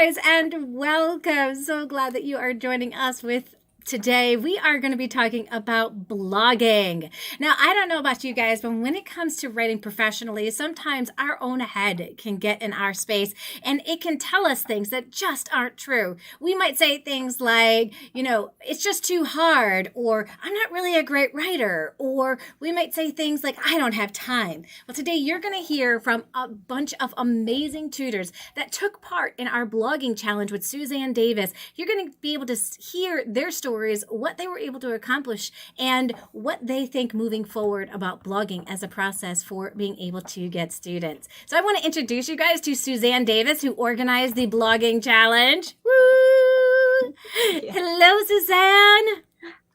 guys, and welcome. So glad that you are joining us with today. We are going to be talking about blogging. Now, I don't know about you guys, but when it comes to writing professionally, sometimes our own head can get in our space and it can tell us things that just aren't true. We might say things like, it's just too hard, or I'm not really a great writer, or we might say things like, I don't have time. Well, today you're going to hear from a bunch of amazing tutors that took part in our blogging challenge with Suzanne Davis. You're going to be able to hear their stories, what they were able to accomplish, and what they think moving forward about blogging as a process for being able to get students. So I want to introduce you guys to Suzanne Davis, who organized the blogging challenge. Woo! Yeah. Hello, Suzanne.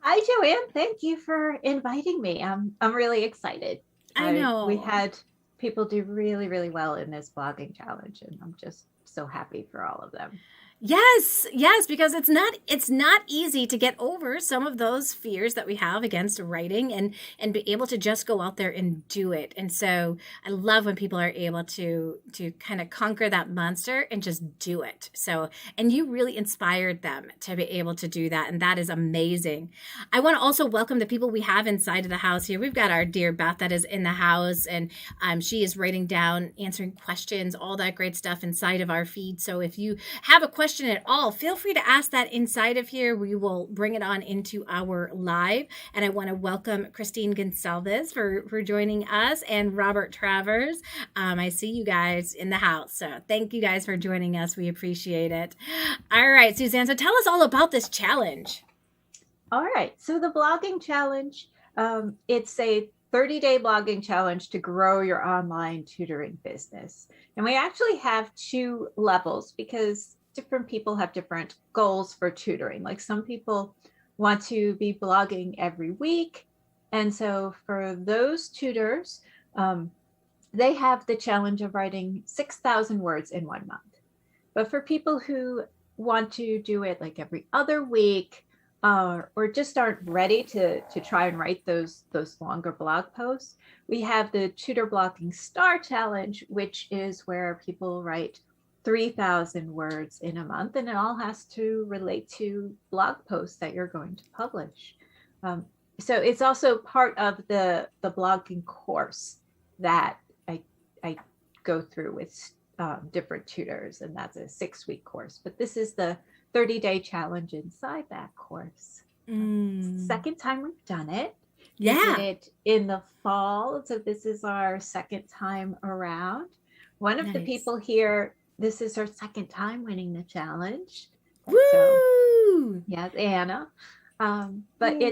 Hi, Joanne. Thank you for inviting me. I'm really excited. I know. We had people do really, really well in this blogging challenge, and I'm just so happy for all of them. Yes, because it's not easy to get over some of those fears that we have against writing and be able to just go out there and do it. And so I love when people are able to kind of conquer that monster and just do it. So, and you really inspired them to be able to do that, and that is amazing. I want to also welcome the people we have inside of the house here. We've got our dear Beth that is in the house, and she is writing down, answering questions, all that great stuff inside of our feed. So if you have a question at all, feel free to ask that inside of here. We will bring it on into our live. And I want to welcome Christine Gonsalves for joining us, and Robert Travers. I see you guys in the house. So thank you guys for joining us. We appreciate it. All right, Suzanne, so tell us all about this challenge. All right. So the blogging challenge, it's a 30-day blogging challenge to grow your online tutoring business. And we actually have two levels because different people have different goals for tutoring. Like some people want to be blogging every week. And so for those tutors, they have the challenge of writing 6,000 words in 1 month. But for people who want to do it like every other week, or just aren't ready to try and write those longer blog posts, we have the Tutor Blogging Star Challenge, which is where people write 3,000 words in a month, and it all has to relate to blog posts that you're going to publish. So it's also part of the blogging course that I go through with different tutors, and that's a 6-week course. But this is the 30-day challenge inside that course. Second time we've done it. Yeah. We did it in the fall, so this is our second time around. One of the people here, this is her second time winning the challenge. Woo! So, yes, Anna. But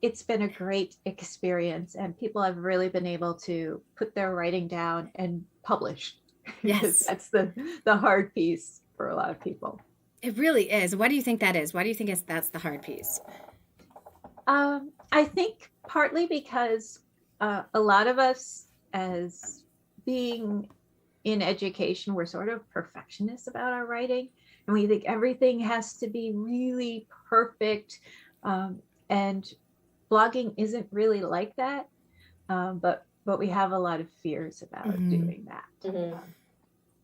it's been a great experience, and people have really been able to put their writing down and publish. Yes. That's the hard piece for a lot of people. It really is. Why do you think that is? Why do you think that's the hard piece? I think partly because a lot of us, as being in education, we're sort of perfectionists about our writing, and we think everything has to be really perfect. And blogging isn't really like that. But we have a lot of fears about doing that.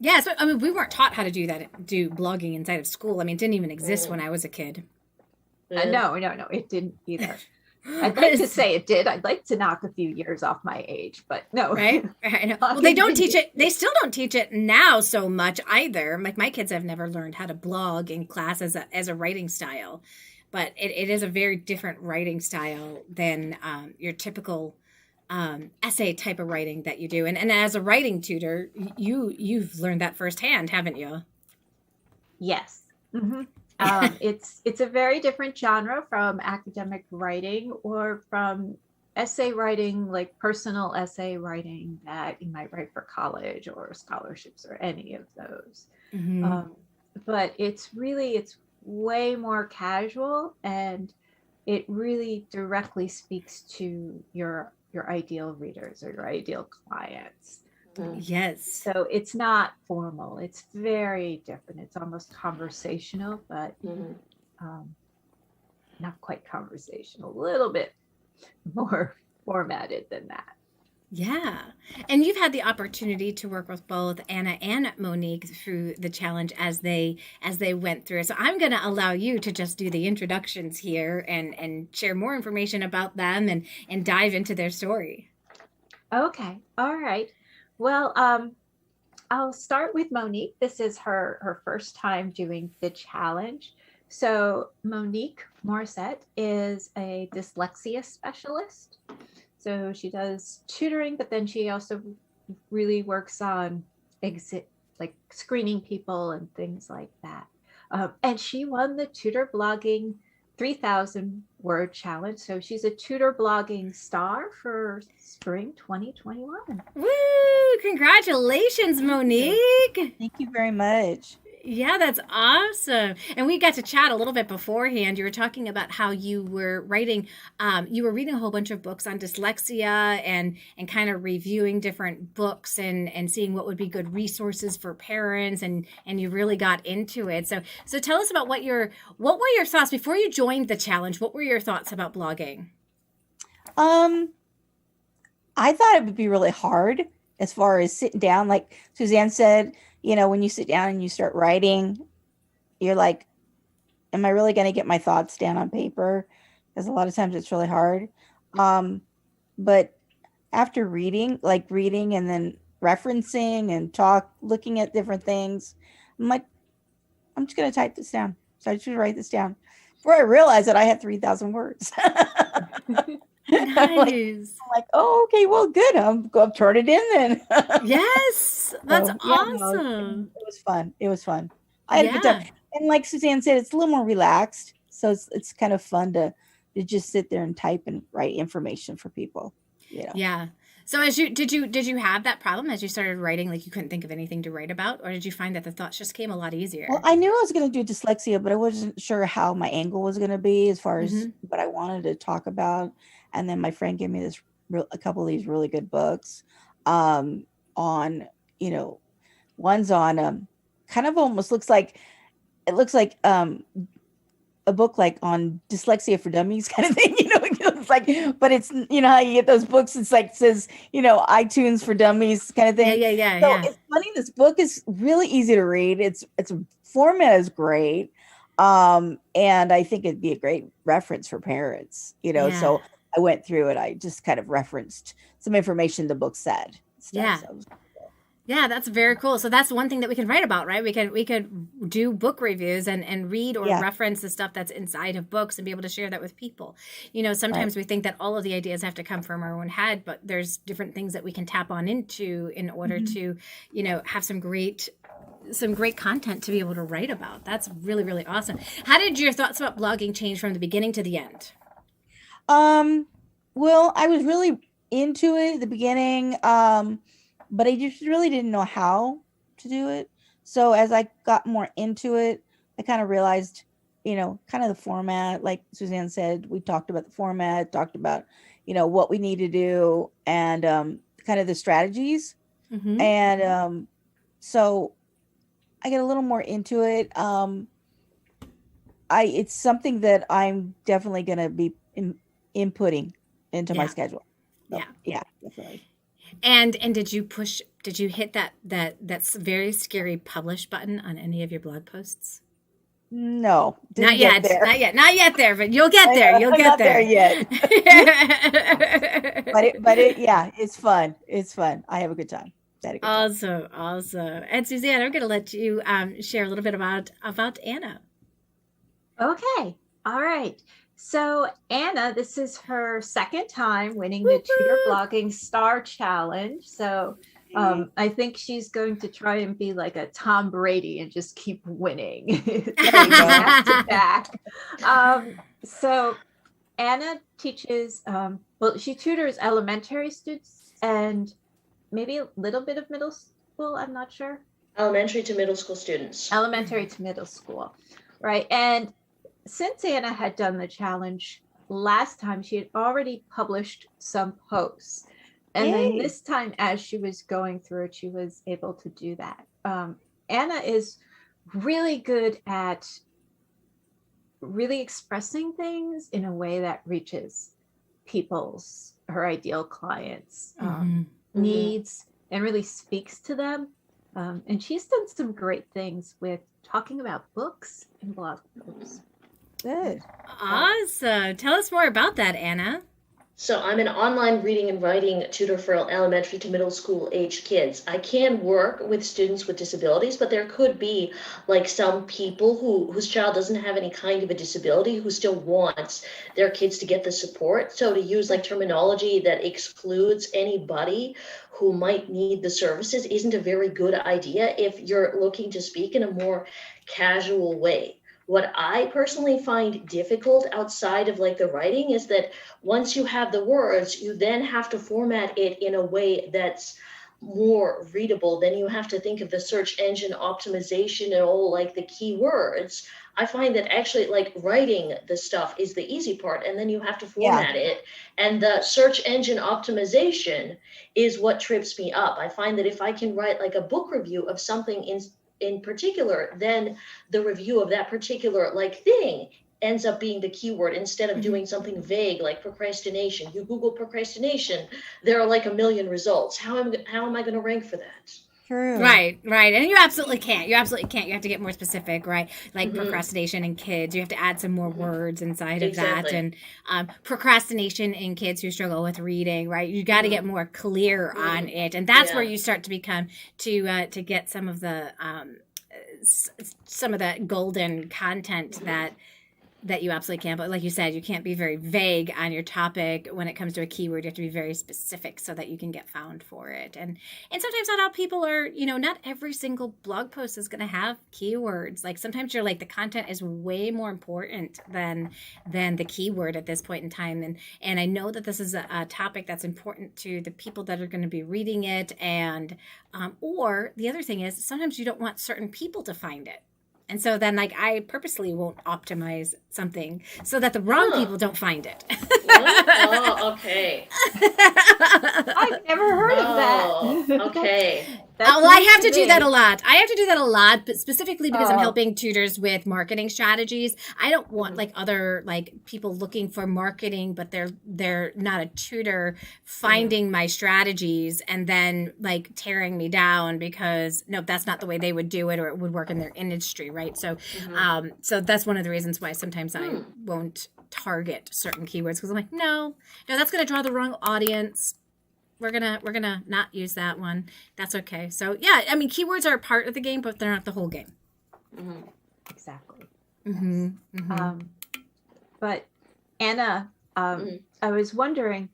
Yeah, so I mean, we weren't taught how to do blogging inside of school. I mean, it didn't even exist when I was a kid. No, it didn't either. I'd like to say it did. I'd like to knock a few years off my age, but no. Right? I know. Well, they don't teach it. They still don't teach it now so much either. Like my kids have never learned how to blog in class as a writing style, but it is a very different writing style than your typical essay type of writing that you do. And as a writing tutor, you've learned that firsthand, haven't you? Yes. Mm-hmm. It's a very different genre from academic writing or from essay writing, like personal essay writing that you might write for college or scholarships or any of those. But it's way more casual, and it really directly speaks to your ideal readers or your ideal clients. Yes. So it's not formal. It's very different. It's almost conversational, but not quite conversational. A little bit more formatted than that. Yeah. And you've had the opportunity to work with both Anna and Monique through the challenge as they went through. So I'm going to allow you to just do the introductions here and share more information about them and dive into their story. Okay. All right. Well, I'll start with Monique. This is her first time doing the challenge. So Monique Morissette is a dyslexia specialist. So she does tutoring, but then she also really works on exit like screening people and things like that. And she won the tutor blogging 3,000 word challenge. So she's a tutor blogging star for spring 2021. Woo! Congratulations, Thank you. Monique. Thank you very much. Yeah, that's awesome. And we got to chat a little bit beforehand. You were talking about how you were writing, you were reading a whole bunch of books on dyslexia and kind of reviewing different books and seeing what would be good resources for parents and you really got into it. So tell us about what were your thoughts before you joined the challenge? What were your thoughts about blogging? Um, I thought it would be really hard as far as sitting down. Like Suzanne said, when you sit down and you start writing, you're like, am I really going to get my thoughts down on paper? Because a lot of times it's really hard. But after reading and then referencing and looking at different things, I'm like, I'm just going to type this down. So I just write this down before I realized that I had 3,000 words. Nice. I'm like, oh, okay, well, good. I'm going to turn it in then. Yes, that's So, yeah, no, awesome. it was fun. It was fun. I had a good Yeah. time. And like Suzanne said, it's a little more relaxed. So it's kind of fun to just sit there and type and write information for people. Yeah. So as you did you have that problem as you started writing, like you couldn't think of anything to write about, or did you find that the thoughts just came a lot Well, easier? I knew I was going to do dyslexia, but I wasn't sure how my angle was going to be as far as Hmm. what I wanted to talk about. And then my friend gave me a couple of these really good books on, you know, one's on kind of almost looks like a book like on dyslexia for dummies kind of thing, it's like, but it's, how you get those books, it's like says, iTunes for dummies kind of Yeah, thing. yeah, yeah, So yeah. it's funny, this book is really easy to read. It's format is great. And I think it'd be a great reference for parents. Yeah. So I went through it. I just kind of referenced some information the book said stuff. Yeah. So it was cool. Yeah, that's very cool. So that's one thing that we can write about, right? We could do book reviews and read or Yeah, reference the stuff that's inside of books and be able to share that with people. right. Sometimes we think that all of the ideas have to come from our own head, but there's different things that we can tap on into in order Mhm. to, have some great content to be able to write about. That's really, really awesome. How did your thoughts about blogging change from the beginning to the end? Um, well, I was really into it at the beginning, but I just really didn't know how to do it. So as I got more into it, I kind of realized, kind of the format, like Suzanne said, we talked about the format, talked about, what we need to do and kind of the strategies. Mm-hmm. And so I get a little more into it. It's something that I'm definitely going to be inputting into my Yeah. schedule. So Yeah. yeah, definitely. And did you hit that's very scary publish button on any of your blog posts? No, Not didn't get yet. there. Not yet. Not yet there, but you'll get there. You'll I'm get not there there. yet. Yeah, it's fun. It's fun. I have a good time. I had a good time. Awesome. Awesome. And Suzanne, I'm going to let you share a little bit about Anna. Okay. All right. So Anna, this is her second time winning the Tutor Woo-hoo! Blogging Star Challenge. So I think she's going to try and be like a Tom Brady and just keep winning There you go. back to back. So Anna teaches, well, she tutors elementary students and maybe a little bit of middle school. I'm not sure. Elementary to middle school students. Elementary to middle school. Right. And since Anna had done the challenge last time, she had already published some posts. And then Yay. this time, as she was going through it, she was able to do that. Anna is really good at really expressing things in a way that reaches people's her ideal clients' Mhm. needs and really speaks to them. And she's done some great things with talking about books and blog posts. Good. Awesome. Tell us more about that, Anna. So I'm an online reading and writing tutor for elementary to middle school age kids. I can work with students with disabilities, but there could be like some people whose child doesn't have any kind of a disability who still wants their kids to get the support. So to use like terminology that excludes anybody who might need the services isn't a very good idea if you're looking to speak in a more casual way. What I personally find difficult outside of like the writing is that once you have the words, you then have to format it in a way that's more readable. Then you have to think of the search engine optimization and all like the keywords. I find that actually like writing the stuff is the easy part, and then you have to format it. And the search engine optimization is what trips me up. I find that if I can write like a book review of something in particular, then the review of that particular like thing ends up being the keyword instead of doing something vague like procrastination. You Google procrastination, there are like a million results. How am I going to rank for that? True. Right. And you absolutely can't. You have to get more specific, right? Like procrastination in kids. You have to add some more words inside of that. And procrastination in kids who struggle with reading, right? You got to get more clear on it. And that's where you start to become, to get some of the golden content that you absolutely can't. But like you said, you can't be very vague on your topic when it comes to a keyword. You have to be very specific so that you can get found for it. And sometimes not all people are, not every single blog post is going to have keywords. Like sometimes you're like, the content is way more important than the keyword at this point in time. And I know that this is a topic that's important to the people that are going to be reading it. And, or the other thing is sometimes you don't want certain people to find it. And so then, like, I purposely won't optimize something so that the wrong people don't find it. Oh, okay. I've never heard of that. Okay. Well, I have to do that a lot. But specifically because I'm helping tutors with marketing strategies. I don't want like other like people looking for marketing, but they're not a tutor finding my strategies and then like tearing me down because no, that's not the way they would do it or it would work in their industry, right? So, so that's one of the reasons why sometimes I won't target certain keywords because I'm like, no, that's going to draw the wrong audience. We're gonna not use that one. That's okay. So yeah, I mean, keywords are a part of the game, but they're not the whole game. Exactly. But Anna, I was wondering,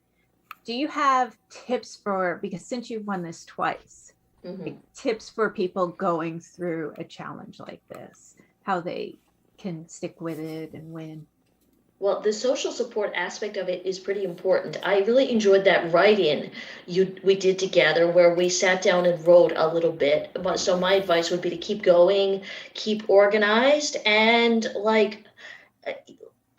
do you have tips because since you've won this twice, tips for people going through a challenge like this, how they can stick with it and win? Well, the social support aspect of it is pretty important. I really enjoyed that write-in we did together where we sat down and wrote a little bit. So my advice would be to keep going, keep organized, and like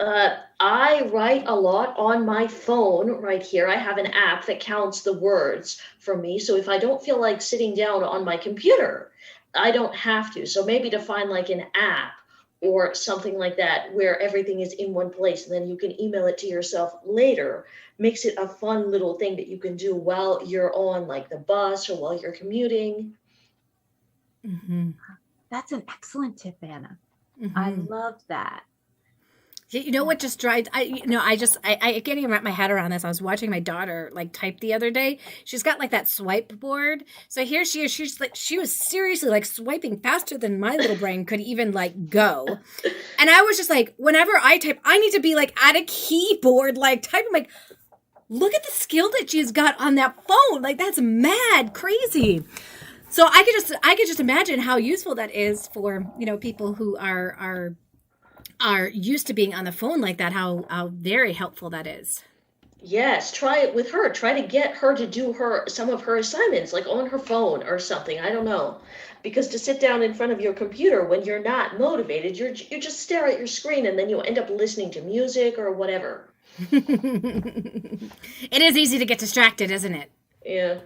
I write a lot on my phone right here. I have an app that counts the words for me. So if I don't feel like sitting down on my computer, I don't have to. So maybe to find like an app or something like that where everything is in one place and then you can email it to yourself later makes it a fun little thing that you can do while you're on like the bus or while you're commuting. That's an excellent tip, Anna. I love that. You know what just drives, I can't even wrap my head around this. I was watching my daughter like type the other day. She's got like that swipe board. So here she is. She was seriously like swiping faster than my little brain could even like go. And I was just like, whenever I type, I need to be like at a keyboard, like typing like, look at the skill that she's got on that phone. Like that's mad crazy. So I could just imagine how useful that is for, people who are used to being on the phone like that, how very helpful that is. Yes, try it with her. Try to get her to do some of her assignments like on her phone or something. I don't know. Because to sit down in front of your computer when you're not motivated, you just stare at your screen and then you end up listening to music or whatever. It is easy to get distracted, isn't it? Yeah.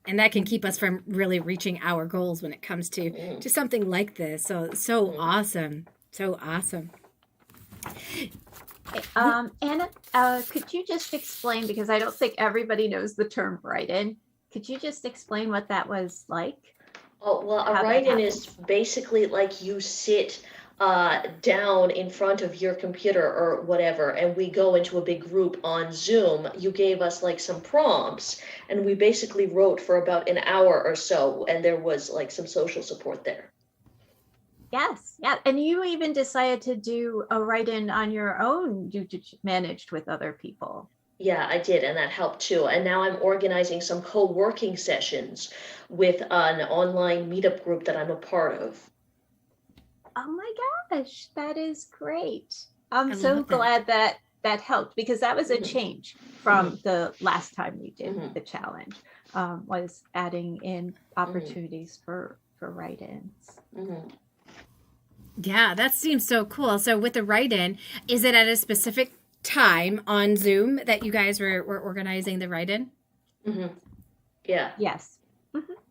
And that can keep us from really reaching our goals when it comes to something like this. So awesome. So awesome. Anna, could you just explain, because I don't think everybody knows the term write-in. Could you just explain what that was like? Oh, well, a How that write-in happened? is basically like you sit down in front of your computer or whatever, and we go into a big group on Zoom. You gave us like some prompts, and we basically wrote for about an hour or so, and there was like some social support there. Yes, yeah. And you even decided to do a write-in on your own, you managed with other people. Yeah, I did, and that helped too. And now I'm organizing some co-working sessions with an online meetup group that I'm a part of. Oh my gosh, that is great. I'm I so love that. glad that that helped, because that was a Mhm. change from the last time we did Mhm. the challenge, was adding in opportunities for write-ins. Mhm. Yeah, that seems so cool. So with the write-in, is it at a specific time on Zoom that you guys were organizing the write-in? Mhm. Yeah. Yes.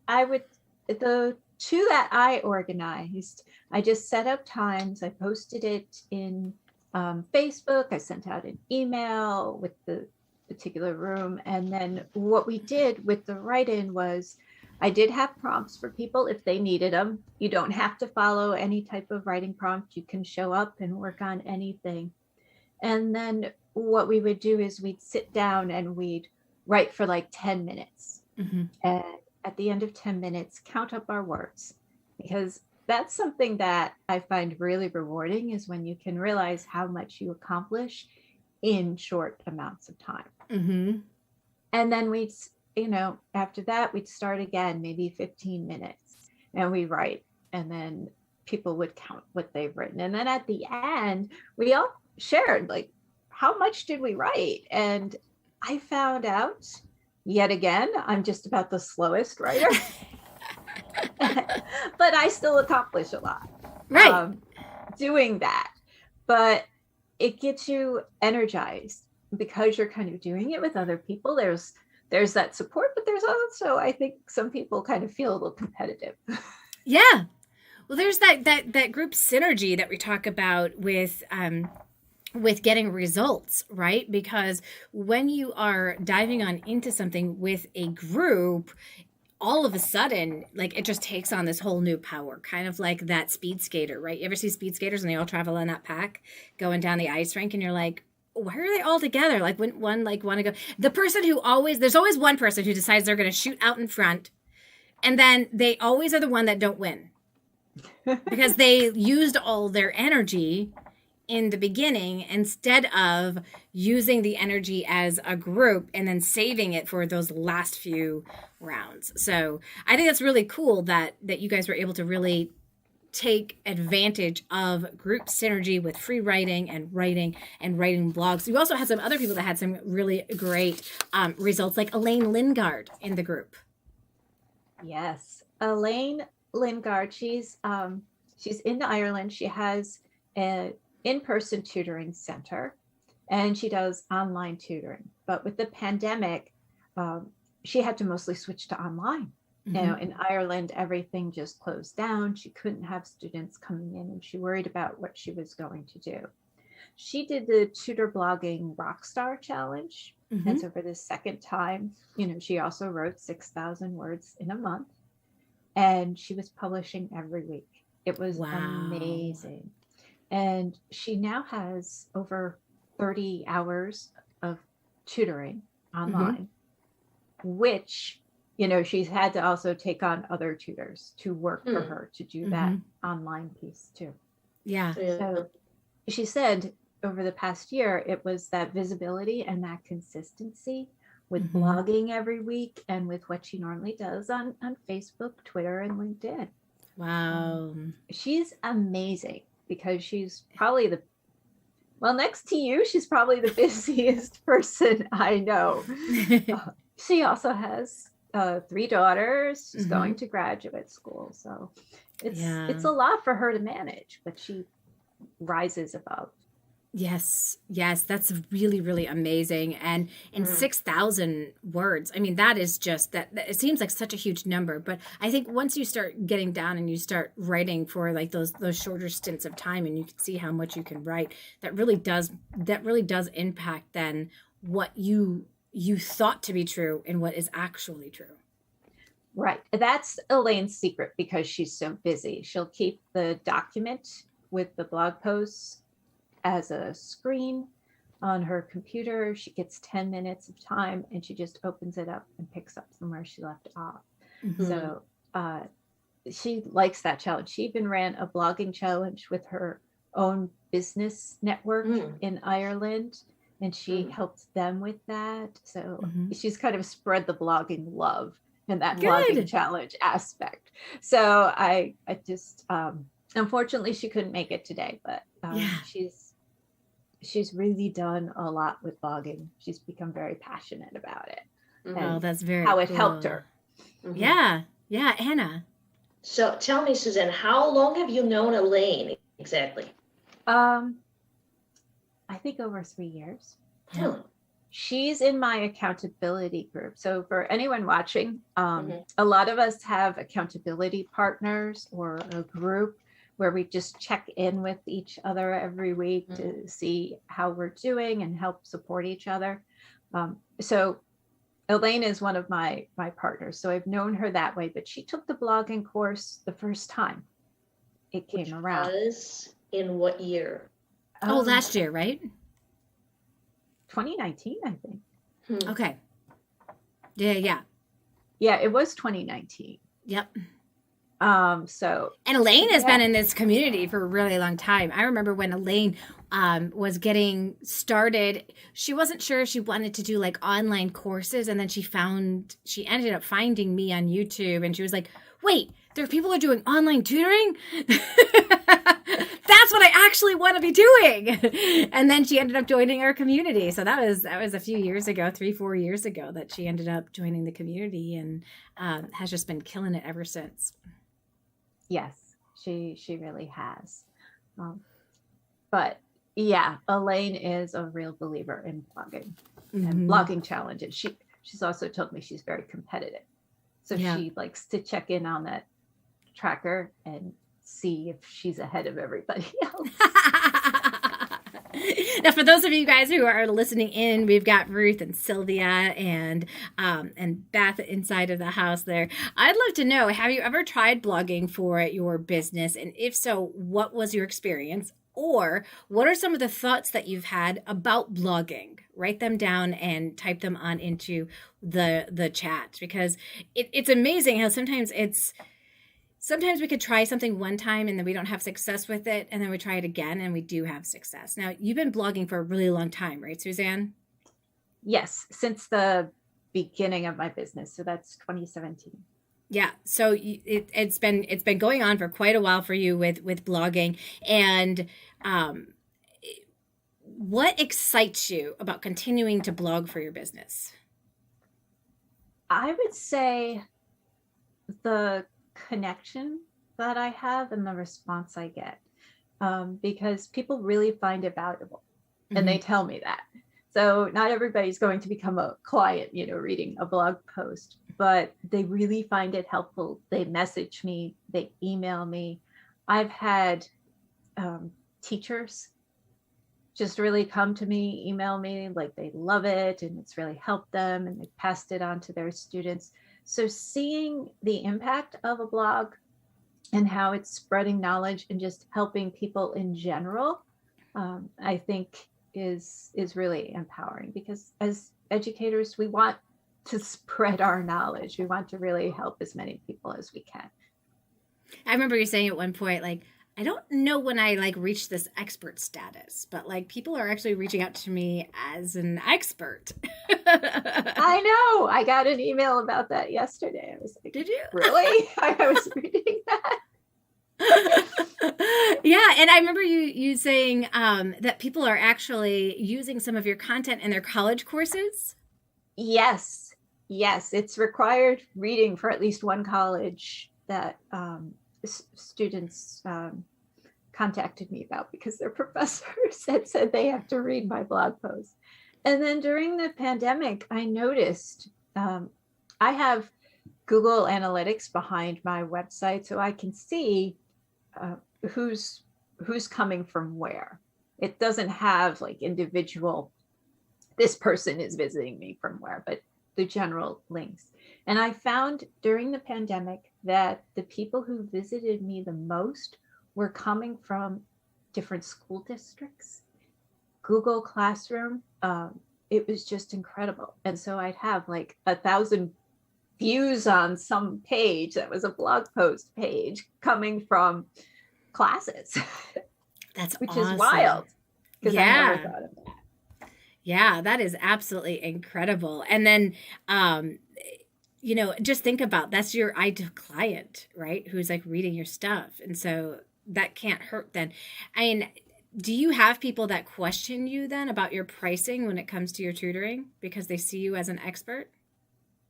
I would, the two that I organized, I just set up times. I posted it in Facebook. I sent out an email with the particular room. And then what we did with the write-in was I did have prompts for people if they needed them. You don't have to follow any type of writing prompt. You can show up and work on anything. And then what we would do is we'd sit down and we'd write for like 10 minutes. Mm-hmm. And at the end of 10 minutes, count up our words, because that's something that I find really rewarding, is when you can realize how much you accomplish in short amounts of time. Mm-hmm. And then we'd, after that, we'd start again, maybe 15 minutes, and we write, and then people would count what they've written. And then at the end, we all shared, like, how much did we write? And I found out, yet again, I'm just about the slowest writer, but I still accomplish a lot Right. doing that. But it gets you energized because you're kind of doing it with other people. There's that support, but there's also, I think, some people kind of feel a little competitive. Yeah. Well, there's that group synergy that we talk about with getting results, right? Because when you are diving on into something with a group, all of a sudden, like, it just takes on this whole new power, kind of like that speed skater, right? You ever see speed skaters and they all travel in that pack going down the ice rink, and you're like, why are they all together? Like, wouldn't one like want to go? The person who always, there's always one person who decides they're going to shoot out in front, and then they always are the one that don't win because they used all their energy in the beginning instead of using the energy as a group and then saving it for those last few rounds. So I think that's really cool that you guys were able to really take advantage of group synergy with free writing and writing blogs. You also had some other people that had some really great results, like Elaine Lingard in the group. Yes, Elaine Lingard. She's in Ireland. She has an in-person tutoring center, and she does online tutoring. But with the pandemic, she had to mostly switch to online. Mm-hmm. In Ireland, everything just closed down. She couldn't have students coming in, and she worried about what she was going to do. She did the Tutor Blogging Rockstar Challenge. Mm-hmm. And so for the second time, she also wrote 6,000 words in a month, and she was publishing every week. It was amazing. And she now has over 30 hours of tutoring online, which, she's had to also take on other tutors to work for her to do that online piece too. Yeah. So she said over the past year, it was that visibility and that consistency with blogging every week and with what she normally does on Facebook, Twitter, and LinkedIn. Wow. She's amazing, because she's probably next to you, she's probably the busiest person I know. She also has 3 daughters. She's going to graduate school. So it's a lot for her to manage, but she rises above. Yes, yes, that's really, really amazing. And in 6,000 words, I mean, that is just it seems like such a huge number. But I think once you start getting down and you start writing for like those shorter stints of time, and you can see how much you can write, that really does impact then what you thought to be true and what is actually true. Right. That's Elaine's secret because she's so busy. She'll keep the document with the blog posts as a screen on her computer. She gets 10 minutes of time and she just opens it up and picks up from where she left off. Mhm. So she likes that challenge. She even ran a blogging challenge with her own business network in Ireland, and she helped them with that. So she's kind of spread the blogging love in that blogging challenge aspect. So I just unfortunately she couldn't make it today, but she's really done a lot with blogging. She's become very passionate about it. Oh, that's very how it cool. helped her. Yeah, Anna. So tell me, Suzanne, how long have you known Elaine exactly? I think over 3 years. Yeah. She's in my accountability group. So for anyone watching, a lot of us have accountability partners or a group where we just check in with each other every week to see how we're doing and help support each other. So Elaine is one of my partners. So I've known her that way, but she took the blogging course the first time it came around. Was in what year? Last year, right? 2019, I think. Okay. Yeah. Yeah, it was 2019. Yep. And Elaine has been in this community for a really long time. I remember when Elaine was getting started, she wasn't sure if she wanted to do like online courses, and then she ended up finding me on YouTube, and she was like, wait, there are people who are doing online tutoring? That's what I actually want to be doing. And then she ended up joining our community. So that was a few years ago, 3-4 years ago, that she ended up joining the community, and has just been killing it ever since. Yes, she really has. But yeah, Elaine is a real believer in blogging and blogging challenges. She's also told me she's very competitive. So she likes to check in on that tracker and see if she's ahead of everybody else. Now, for those of you guys who are listening in, we've got Ruth and Sylvia and Beth inside of the house there. I'd love to know, have you ever tried blogging for your business? And if so, what was your experience? Or what are some of the thoughts that you've had about blogging? Write them down and type them on into the chat, because it's amazing how sometimes we could try something one time and then we don't have success with it, and then we try it again and we do have success. Now, you've been blogging for a really long time, right, Suzanne? Yes, since the beginning of my business. So that's 2017. Yeah, so it's been going on for quite a while for you with blogging. And what excites you about continuing to blog for your business? I would say the connection that I have and the response I get, because people really find it valuable, and they tell me that. So not everybody's going to become a client, reading a blog post, but they really find it helpful. They message me, they email me. I've had teachers just really come to me, email me, like they love it and it's really helped them, and they've passed it on to their students. So seeing the impact of a blog and how it's spreading knowledge and just helping people in general, I think is really empowering, because as educators, we want to spread our knowledge. We want to really help as many people as we can. I remember you saying at one point, like, I don't know when I reached this expert status, but people are actually reaching out to me as an expert. I know. I got an email about that yesterday. I was like, did you? Really? I was reading that. Yeah, and I remember you saying that people are actually using some of your content in their college courses. Yes, it's required reading for at least one college that students contacted me about because their professors had said they have to read my blog post. And then during the pandemic, I noticed I have Google Analytics behind my website, so I can see who's coming from where. It doesn't have like individual, this person is visiting me from where, but the general links. And I found during the pandemic that the people who visited me the most were coming from different school districts. Google Classroom, it was just incredible. And so I'd have like 1,000 views on some page that was a blog post page coming from classes. That's which awesome. is wild, because I never thought of that. Yeah, that is absolutely incredible. And then, just think about, that's your ideal client, right? Who's like reading your stuff. And so that can't hurt then. I mean, do you have people that question you then about your pricing when it comes to your tutoring because they see you as an expert?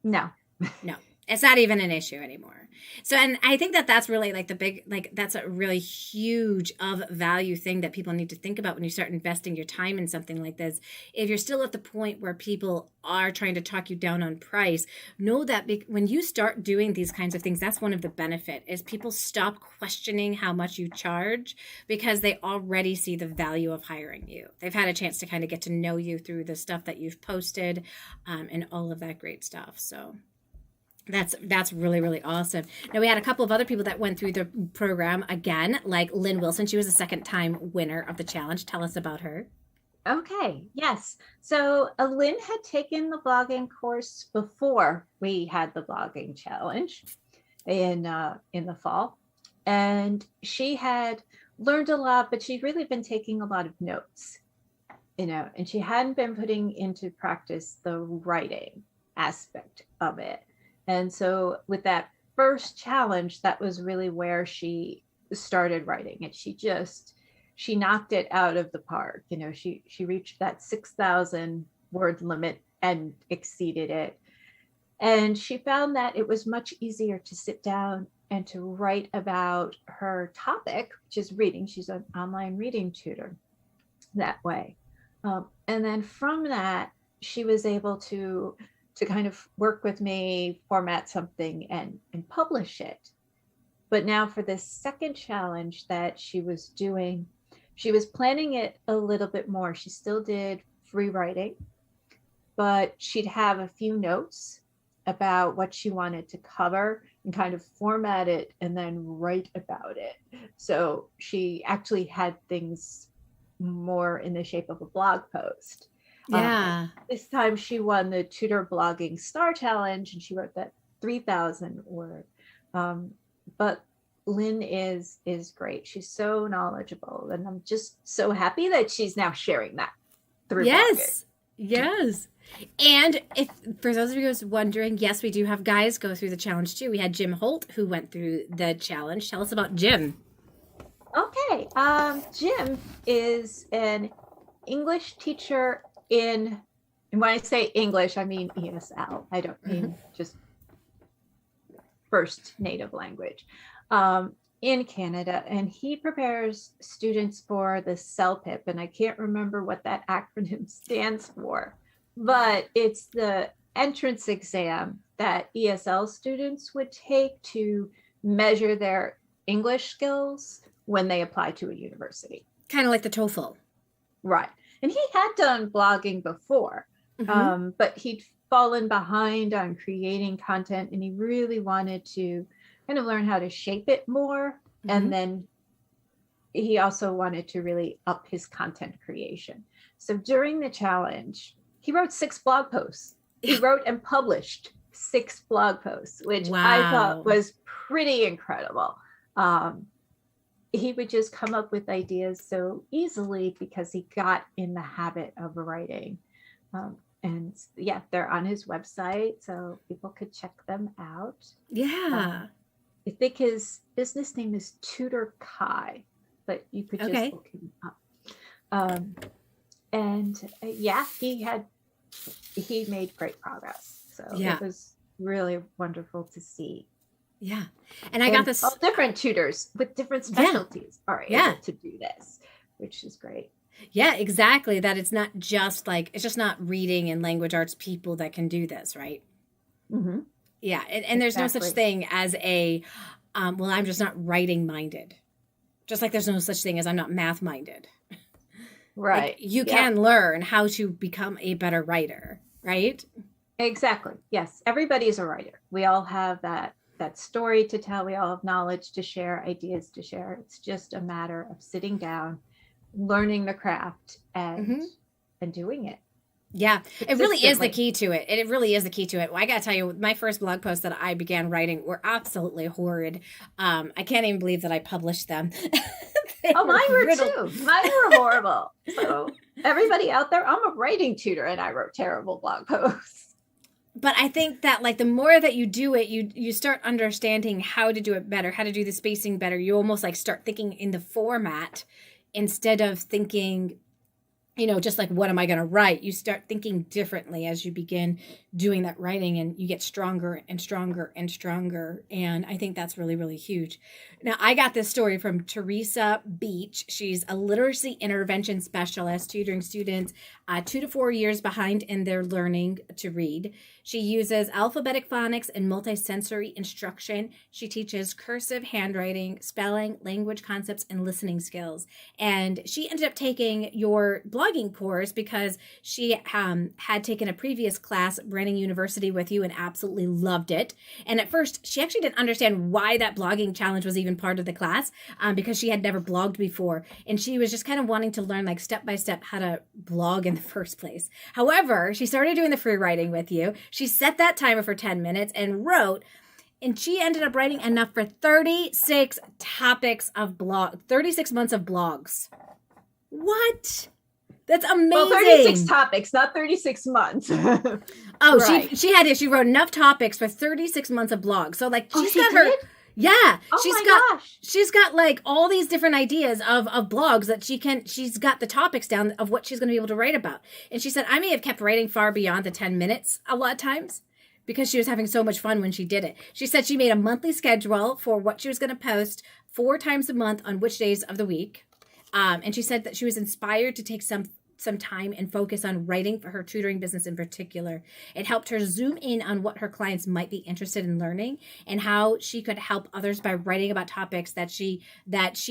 No. No, it's not even an issue anymore. So, and I think that that's really like the big, like that's a really huge of value thing that people need to think about when you start investing your time in something like this. If you're still at the point where people are trying to talk you down on price, know that when you start doing these kinds of things, that's one of the benefit is people stop questioning how much you charge because they already see the value of hiring you. They've had a chance to kind of get to know you through the stuff that you've posted and all of that great stuff. So that's really, really awesome. Now, we had a couple of other people that went through the program again, like Lynn Wilson. She was a second-time winner of the challenge. Tell us about her. Okay, yes. So Lynn had taken the blogging course before we had the blogging challenge in the fall. And she had learned a lot, but she'd really been taking a lot of notes, and she hadn't been putting into practice the writing aspect of it. And so with that first challenge, that was really where she started writing, and she knocked it out of the park. She reached that 6,000 word limit and exceeded it. And she found that it was much easier to sit down and to write about her topic, which is reading. She's an online reading tutor that way. And then from that, she was able to kind of work with me, format something and publish it. But now for this second challenge that she was doing, she was planning it a little bit more. She still did free writing, but she'd have a few notes about what she wanted to cover and kind of format it and then write about it. So she actually had things more in the shape of a blog post. Yeah. This time she won the Tutor Blogging Star Challenge, and she wrote that 3,000 word. But Lynn is great. She's so knowledgeable, and I'm just so happy that she's now sharing that through blogging. Yes. And if for those of you who's wondering, yes, we do have guys go through the challenge too. We had Jim Holt who went through the challenge. Tell us about Jim. Okay. Jim is an English teacher and when I say English, I mean ESL. I don't mean just first native language. In Canada, and he prepares students for the CELPIP, and I can't remember what that acronym stands for, but it's the entrance exam that ESL students would take to measure their English skills when they apply to a university. Kind of like the TOEFL. Right. And he had done blogging before, but he'd fallen behind on creating content, and he really wanted to kind of learn how to shape it more. And then he also wanted to really up his content creation. So during the challenge, he wrote 6 blog posts. He wrote and published 6 blog posts, which I thought was pretty incredible. He would just come up with ideas so easily because he got in the habit of writing. And yeah, they're on his website, so people could check them out. Yeah. I think his business name is Tutor Kai, but you could just look him up. Yeah, he made great progress. So it was really wonderful to see Yeah. And I got this. All different tutors with different specialties are able to do this, which is great. Yeah, exactly. That it's not just like, it's just not reading and language arts people that can do this, right? Mm-hmm. Yeah. And there's no such thing as a, well, I'm just not writing minded. Just like there's no such thing as I'm not math minded. Right. Like, you can learn how to become a better writer, right? Exactly. Yes. Everybody's a writer. We all have that story to tell. We all have knowledge to share, ideas to share. It's just a matter of sitting down, learning the craft and doing it. Yeah, it really is the key to it. It really is the key to it. Well, I got to tell you, my first blog posts that I began writing were absolutely horrid. I can't even believe that I published them. Mine were too. Mine were horrible. So everybody out there, I'm a writing tutor and I wrote terrible blog posts. But I think that like the more that you do it, you start understanding how to do it better, how to do the spacing better. You almost like start thinking in the format instead of thinking, just like, what am I going to write? You start thinking differently as you begin doing that writing, and you get stronger and stronger and stronger. And I think that's really, really huge. Now, I got this story from Teresa Beach. She's a literacy intervention specialist, tutoring students 2 to 4 years behind in their learning to read. She uses alphabetic phonics and multisensory instruction. She teaches cursive handwriting, spelling, language concepts, and listening skills. And she ended up taking your blogging course because she had taken a previous class at Brandon University with you and absolutely loved it. And at first, she actually didn't understand why that blogging challenge was even part of the class because she had never blogged before. And she was just kind of wanting to learn like step by step how to blog in the first place. However, she started doing the free writing with you. She set that timer for 10 minutes and wrote, and she ended up writing enough for 36 topics of 36 months of blogs. What? That's amazing. Well, 36 topics, not 36 months. Oh, right. She wrote enough topics for 36 months of blogs. So like she's got her. Yeah. Oh she's got like all these different ideas of blogs that she's got the topics down of what she's going to be able to write about. And she said, I may have kept writing far beyond the 10 minutes a lot of times because she was having so much fun when she did it. She said she made a monthly schedule for what she was going to post 4 times a month on which days of the week. And she said that she was inspired to take some time and focus on writing for her tutoring business in particular. It helped her zoom in on what her clients might be interested in learning and how she could help others by writing about topics that she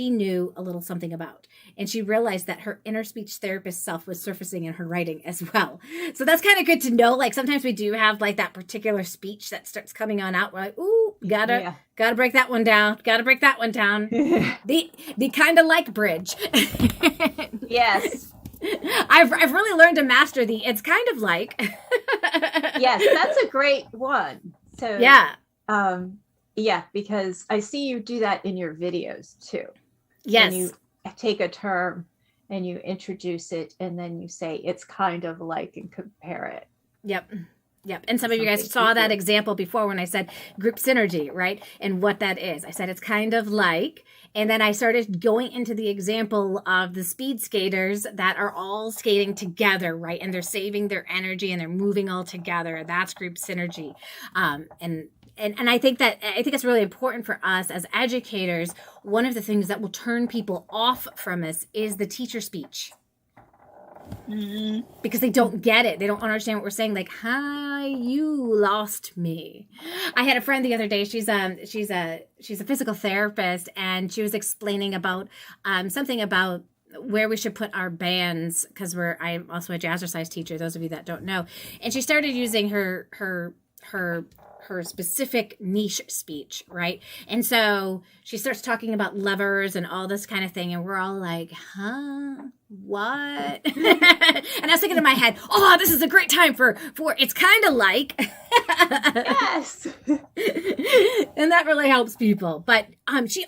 knew a little something about. And she realized that her inner speech therapist self was surfacing in her writing as well. So that's kind of good to know. Like sometimes we do have like that particular speech that starts coming on out. We're like, ooh, gotta break that one down. Gotta break that one down. the kind of like bridge. Yes. I've really learned to master the it's kind of like. Yes, that's a great one. So because I see you do that in your videos too. Yes. When you take a term and you introduce it and then you say it's kind of like and compare it. Yep. And some of you guys saw that example before when I said group synergy, right? And what that is. I said it's kind of like, and then I started going into the example of the speed skaters that are all skating together, right? And they're saving their energy and they're moving all together. That's group synergy. And I think it's really important for us as educators. One of the things that will turn people off from us is the teacher speech. Because they don't get it. They don't understand what we're saying. Like, hi, you lost me. I had a friend the other day. She's a physical therapist, and she was explaining about something about where we should put our bands because I'm also a jazzercise teacher. Those of you that don't know, and she started using her specific niche speech, right? And so she starts talking about levers and all this kind of thing, and we're all like, huh? What? And I was thinking in my head, oh, this is a great time for it's kind of like. Yes. And that really helps people. But she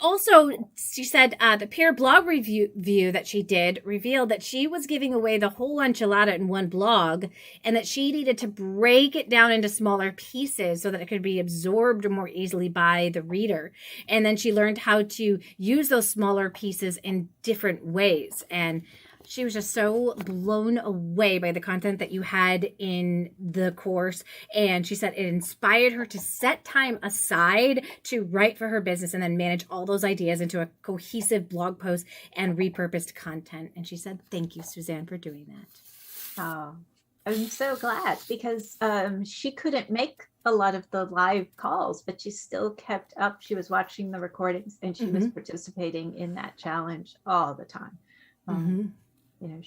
said the peer blog review that she did revealed that she was giving away the whole enchilada in one blog and that she needed to break it down into smaller pieces so that it could be absorbed more easily by the reader. And then she learned how to use those smaller pieces in different ways. And she was just so blown away by the content that you had in the course. And she said it inspired her to set time aside to write for her business and then manage all those ideas into a cohesive blog post and repurposed content. And she said, thank you, Suzanne, for doing that. Oh, I'm so glad because she couldn't make a lot of the live calls, but she still kept up. She was watching the recordings and she was participating in that challenge all the time. You know,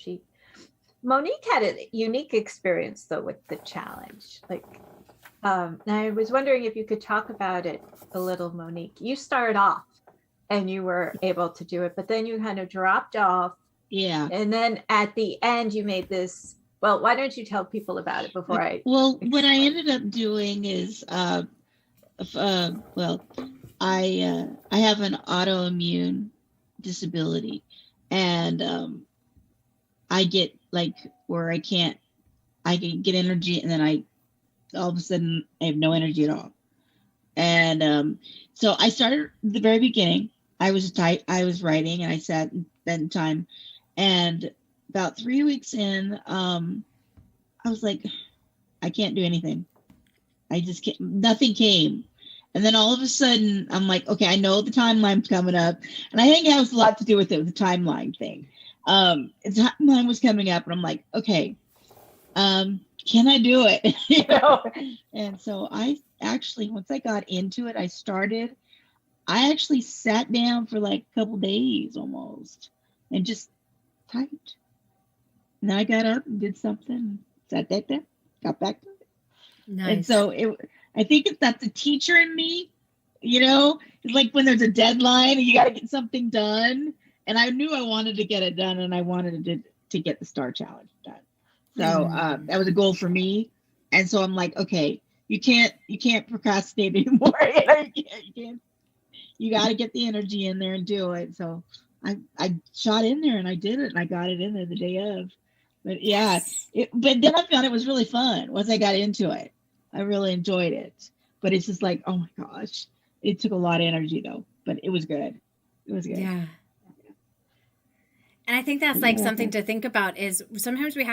Monique had a unique experience though with the challenge. Like, I was wondering if you could talk about it a little, Monique. You started off and you were able to do it, but then you kind of dropped off. Yeah. And then at the end, you made this. Well, why don't you tell people about it before I? Well, what I ended up doing is, I have an autoimmune disability, and I get like where I can get energy, and then all of a sudden I have no energy at all. And so I started at the very beginning. I was writing, and I sat and spent time, and about 3 weeks in, I was like, I can't do anything. I just can't, nothing came. And then all of a sudden I'm like, okay, I know the timeline's coming up. And I think it has a lot to do with it, with the timeline thing. The timeline was coming up and I'm like, okay, can I do it? You know? And so I actually, once I got into it, I actually sat down for like a couple days almost and just typed. And then I got up and did something, sat back there, got back to it. Nice. And so I think that's the teacher in me, you know, it's like when there's a deadline and you got to get something done. And I knew I wanted to get it done, and I wanted to get the Star Challenge done. So that was a goal for me. And so I'm like, okay, you can't procrastinate anymore. You got to get the energy in there and do it. So I shot in there and I did it, and I got it in there the day of. But yeah, but then I found it was really fun once I got into it. I really enjoyed it. But it's just like, oh my gosh, it took a lot of energy though. But it was good. It was good. Yeah. And I think that's like something to think about is sometimes we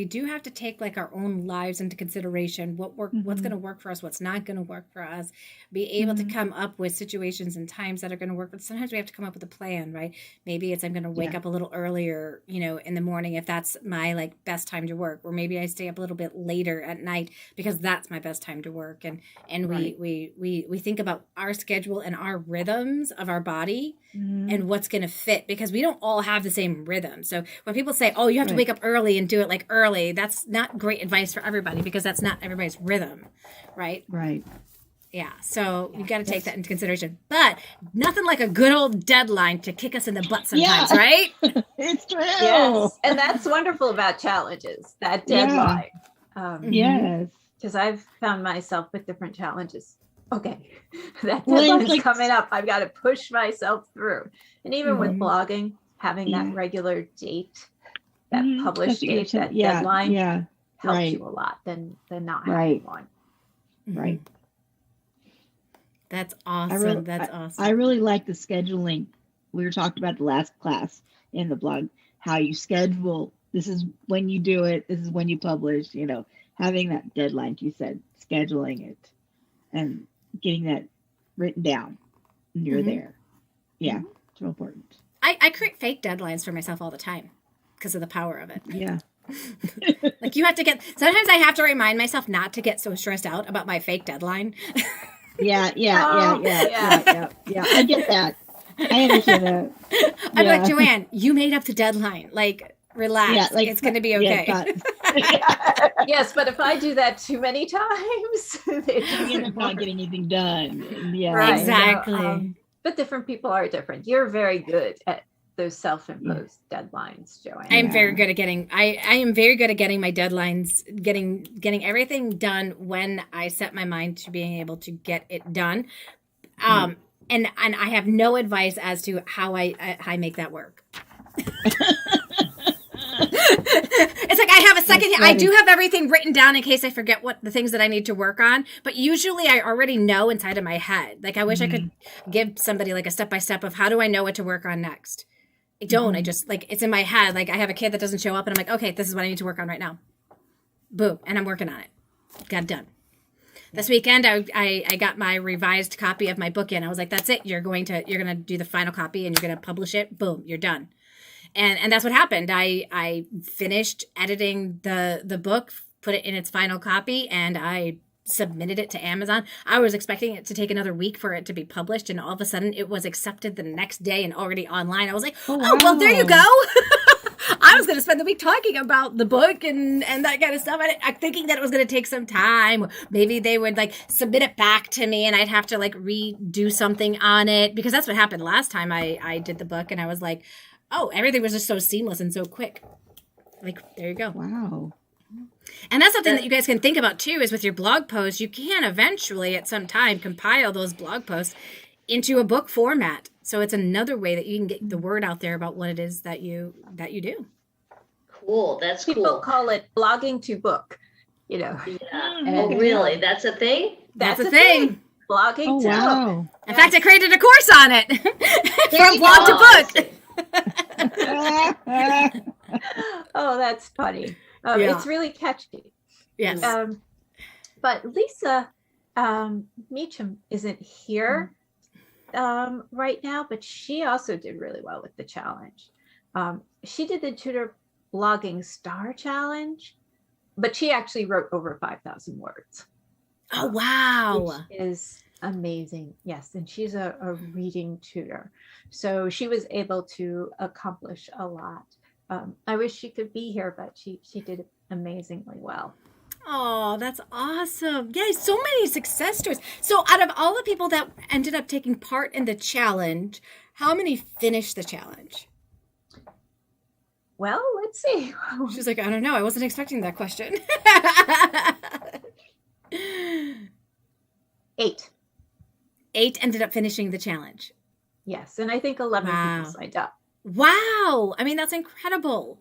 do have to take like our own lives into consideration, what's going to work for us, what's not going to work for us, be able to come up with situations and times that are going to work. But sometimes we have to come up with a plan, right? Maybe it's I'm going to wake up a little earlier, you know, in the morning if that's my like best time to work, or maybe I stay up a little bit later at night because that's my best time to work. And we think about our schedule and our rhythms of our body and what's going to fit, because we don't all have the same rhythm. So when people say, oh, you have to wake up early and do it like early, that's not great advice for everybody, because that's not everybody's rhythm, right? Right. Yeah. So you got to take that into consideration. But nothing like a good old deadline to kick us in the butt sometimes, right? It's true. Yes. And that's wonderful about challenges, that deadline. Yes. Because I've found myself with different challenges. Okay, that deadline's coming up. I've got to push myself through. And even with blogging, having that regular date, that published date, that deadline helps you a lot than not having one. Right. That's awesome. That's awesome. I really like the scheduling. We were talking about the last class in the blog, how you schedule. This is when you do it. This is when you publish, you know, having that deadline, you said, scheduling it and getting that written down and you're there. Yeah. It's real important. I create fake deadlines for myself all the time because of the power of it. Yeah. Like sometimes I have to remind myself not to get so stressed out about my fake deadline. Yeah. I get that. I understand that. I'm like, Joanne, you made up the deadline. Like, relax. Yeah, like, it's going to be okay. Yes, but if I do that too many times, you end up not getting anything done. Yeah, right. Exactly. But different people are different. You're very good at those self-imposed deadlines, Joanne. I'm very good at I am very good at getting my deadlines, getting everything done when I set my mind to being able to get it done. And I have no advice as to how I make that work. It's like I have a second. I do have everything written down in case I forget what the things that I need to work on. But usually I already know inside of my head. Like I wish I could give somebody like a step-by-step of how do I know what to work on next. I don't. I just like, it's in my head. Like I have a kid that doesn't show up and I'm like, okay, this is what I need to work on right now. Boom. And I'm working on it. Got it done. This weekend, I got my revised copy of my book in. I was like, that's it. You're going to do the final copy and you're going to publish it. Boom, you're done. And that's what happened. I finished editing the book, put it in its final copy, and I submitted it to Amazon. I was expecting it to take another week for it to be published, and all of a sudden it was accepted the next day and already online. I was like, oh well, there you go. I was going to spend the week talking about the book and that kind of stuff. I'm thinking that it was going to take some time. Maybe they would like submit it back to me and I'd have to like redo something on it, because that's what happened last time I did the book, and I was like, oh, everything was just so seamless and so quick. Like, there you go. Wow. And that's something that you guys can think about too, is with your blog posts, you can eventually at some time compile those blog posts into a book format. So it's another way that you can get the word out there about what it is that you do. Cool. That's People cool. call it blogging to book, you know. Yeah. And- Oh, really? That's a thing? That's a thing. Blogging Oh, to book. wow. In fact, I created a course on it from you blog go. to book. Oh, that's funny. Yeah. It's really catchy. Yes. But Lisa Meacham isn't here right now, but she also did really well with the challenge. She did the Tutor Blogging Star Challenge, but she actually wrote over 5,000 words. Oh, wow. Which is amazing. Yes. And she's a reading tutor. So she was able to accomplish a lot. I wish she could be here, but she did amazingly well. Oh, that's awesome. Yeah, so many success stories. So out of all the people that ended up taking part in the challenge, how many finished the challenge? Well, let's see. She's like, I don't know. I wasn't expecting that question. 8. 8 ended up finishing the challenge. Yes. And I think 11 Wow. people signed up. Wow. I mean, that's incredible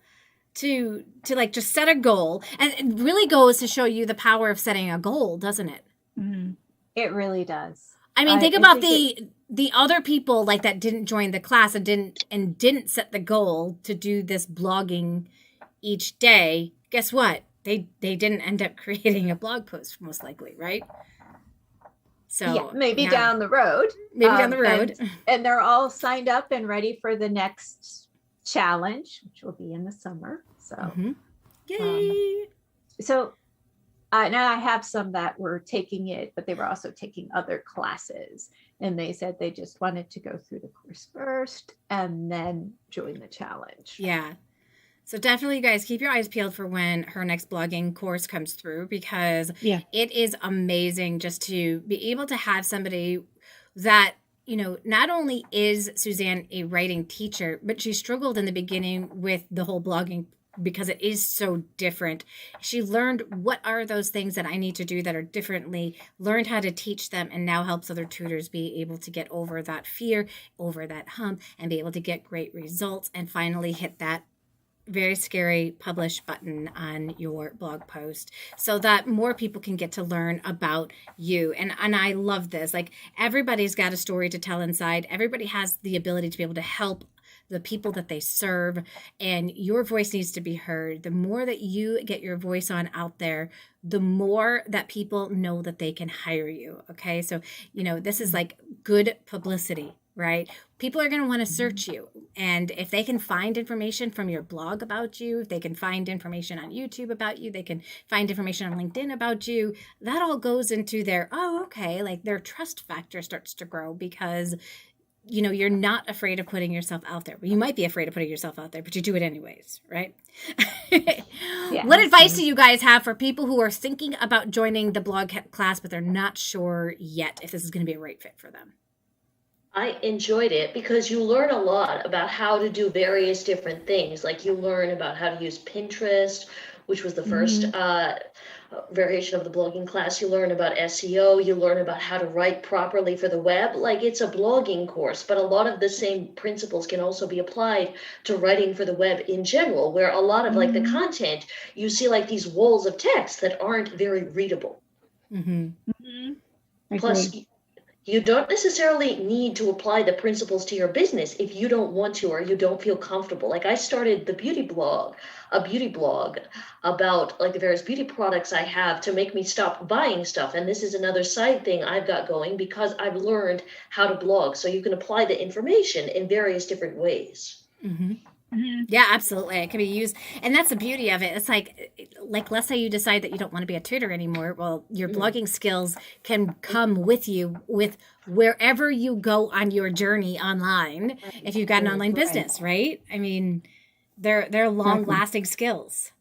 to like just set a goal. And it really goes to show you the power of setting a goal, doesn't it? Mhm. It really does. I mean, think I about think the other people like that didn't join the class and didn't set the goal to do this blogging each day. Guess what? They didn't end up creating a blog post, most likely, right? So yeah, maybe yeah. down the road. Maybe down the road. And they're all signed up and ready for the next challenge, which will be in the summer. So, Mhm. Yay! so now I have some that were taking it, but they were also taking other classes. And they said they just wanted to go through the course first and then join the challenge. Yeah. So definitely, you guys, keep your eyes peeled for when her next blogging course comes through, because Yeah. it is amazing just to be able to have somebody that, you know, not only is Suzanne a writing teacher, but she struggled in the beginning with the whole blogging because it is so different. She learned what are those things that I need to do that are differently, learned how to teach them, and now helps other tutors be able to get over that fear, over that hump, and be able to get great results and finally hit that very scary publish button on your blog post so that more people can get to learn about you. And I love this. Like, everybody's got a story to tell inside. Everybody has the ability to be able to help the people that they serve, and your voice needs to be heard. The more that you get your voice on out there, the more that people know that they can hire you. Okay. So, you know, this is like good publicity, right? People are going to want to search you. And if they can find information from your blog about you, if they can find information on YouTube about you, they can find information on LinkedIn about you, that all goes into their, oh, okay, like their trust factor starts to grow because, you know, you're not afraid of putting yourself out there. You might be afraid of putting yourself out there, but you do it anyways, right? Yeah. What advice do you guys have for people who are thinking about joining the blog class, but they're not sure yet if this is going to be a right fit for them? I enjoyed it because you learn a lot about how to do various different things. Like, you learn about how to use Pinterest, which was the first variation of the blogging class. You learn about SEO. You learn about how to write properly for the web. Like, it's a blogging course, but a lot of the same principles can also be applied to writing for the web in general, where a lot of like the content, you see like these walls of text that aren't very readable. Mm-hmm. I Plus, agree. You don't necessarily need to apply the principles to your business if you don't want to or you don't feel comfortable. Like I started a beauty blog about like the various beauty products I have to make me stop buying stuff. And this is another side thing I've got going because I've learned how to blog. So you can apply the information in various different ways. Mm-hmm. Yeah, absolutely. It can be used. And that's the beauty of it. It's like let's say you decide that you don't want to be a tutor anymore. Well, your blogging skills can come with you with wherever you go on your journey online. If you've got an online business, right? I mean, they're long lasting skills.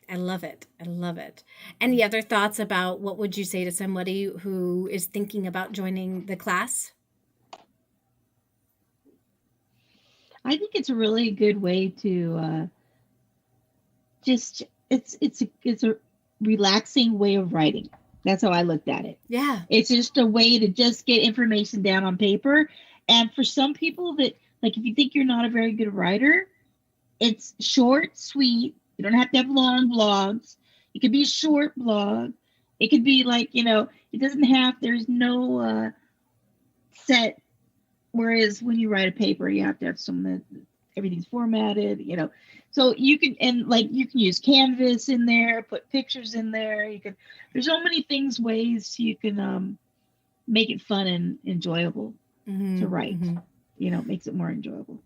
I love it. I love it. Any other thoughts about what would you say to somebody who is thinking about joining the class? I think it's a really good way to it's a relaxing way of writing. That's how I looked at it. Yeah. It's just a way to just get information down on paper. And for some people that, like, if you think you're not a very good writer, it's short, sweet. You don't have to have long blogs. It could be a short blog. It could be like, it doesn't have, there's no set. Whereas when you write a paper, you have to have everything's formatted, So you can use Canvas in there, put pictures in there. There's so many ways you can make it fun and enjoyable to write. It makes it more enjoyable.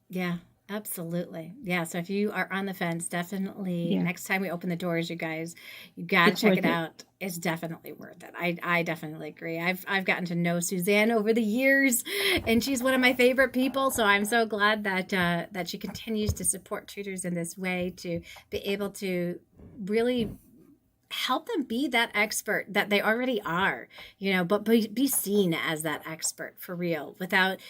Yeah, absolutely. Yeah. So if you are on the fence, definitely next time we open the doors, you guys, you got to check it out. It's definitely worth it. I definitely agree. I've gotten to know Suzanne over the years, and she's one of my favorite people. So I'm so glad that she continues to support tutors in this way to be able to really help them be that expert that they already are, but be seen as that expert for real without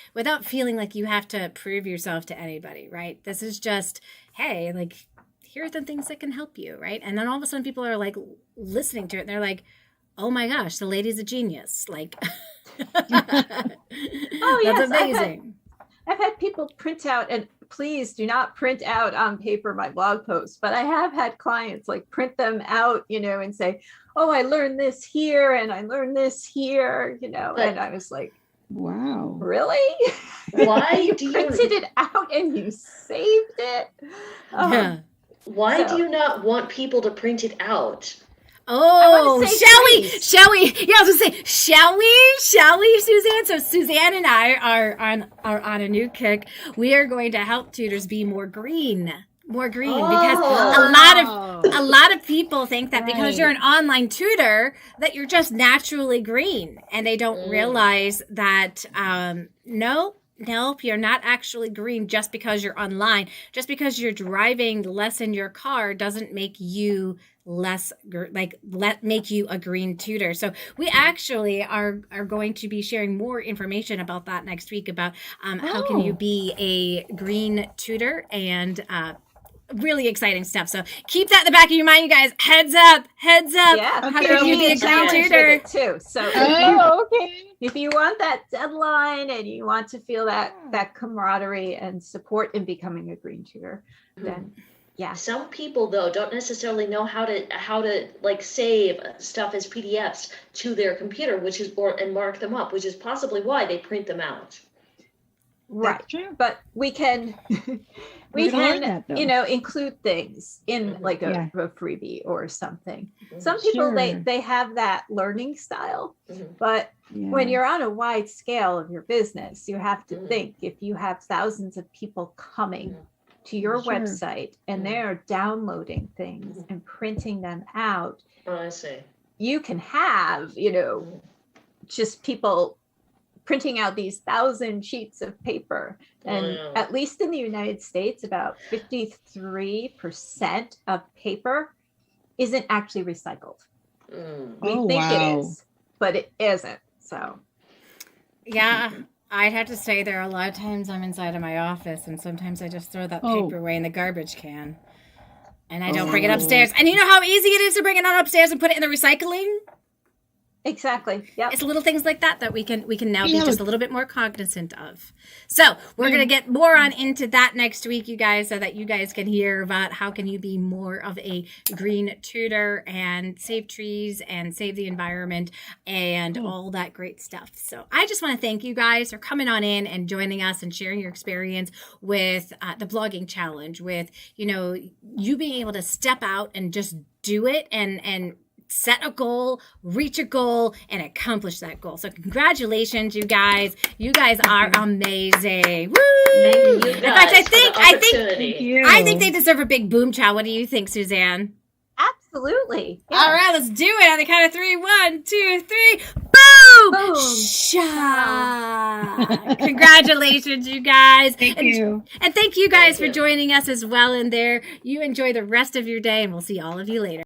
feeling like you have to prove yourself to anybody, right? This is just, hey, like, here are the things that can help you, right? And then all of a sudden people are like listening to it and they're like, oh my gosh, the lady's a genius. Like, oh, yes, that's amazing. I've had people print out, and please do not print out on paper my blog posts, but I have had clients like print them out, and say, oh, I learned this here and I learned this here, and I was like, wow, really? Why you do printed it out and you saved it? Yeah. Why do you not want people to print it out? Oh, shall we? Yeah, I was gonna say, shall we, Suzanne? So Suzanne and I are on a new kick. We are going to help tutors be more green, because a lot of people think that because you're an online tutor that you're just naturally green, and they don't realize that Nope, you're not actually green just because you're online. Just because you're driving less in your car doesn't make you make you a green tutor. So we actually are going to be sharing more information about that next week about how can you be a green tutor, and really exciting stuff. So keep that in the back of your mind, you guys. Heads up. Yeah, how can you be a green tutor too? So if you want that deadline and you want to feel that camaraderie and support in becoming a green tutor, then Some people though don't necessarily know how to like save stuff as PDFs to their computer, and mark them up, which is possibly why they print them out. Right. But we can include things in like a freebie or something. Some people they have that learning style, but when you're on a wide scale of your business, you have to think, if you have thousands of people coming to your website and they're downloading things and printing them out. Oh, I see. You can have, just people printing out these 1,000 sheets of paper. And at least in the United States, about 53% of paper isn't actually recycled. We think it is, but it isn't. So, yeah. I'd have to say there are a lot of times I'm inside of my office and sometimes I just throw that paper away in the garbage can and I don't bring it upstairs. And you know how easy it is to bring it on upstairs and put it in the recycling? Exactly. Yep. It's little things like that that we can now be Yeah. just a little bit more cognizant of. So we're going to get more on into that next week, you guys, so that you guys can hear about how can you be more of a green tutor and save trees and save the environment and all that great stuff. So I just want to thank you guys for coming on in and joining us and sharing your experience with the blogging challenge, with, you know, you being able to step out and just do it and set a goal, reach a goal, and accomplish that goal. So congratulations, you guys. You guys are amazing. Woo! Thank you In fact, guys for the opportunity. I think they deserve a big boom chow. What do you think, Suzanne? Absolutely. All right, let's do it on the count of 3. 1, 2, 3. Boom! Boom. Shot. Congratulations, you guys. Thank you. And thank you guys Thank for you. joining us as well in there. You enjoy the rest of your day, and we'll see all of you later.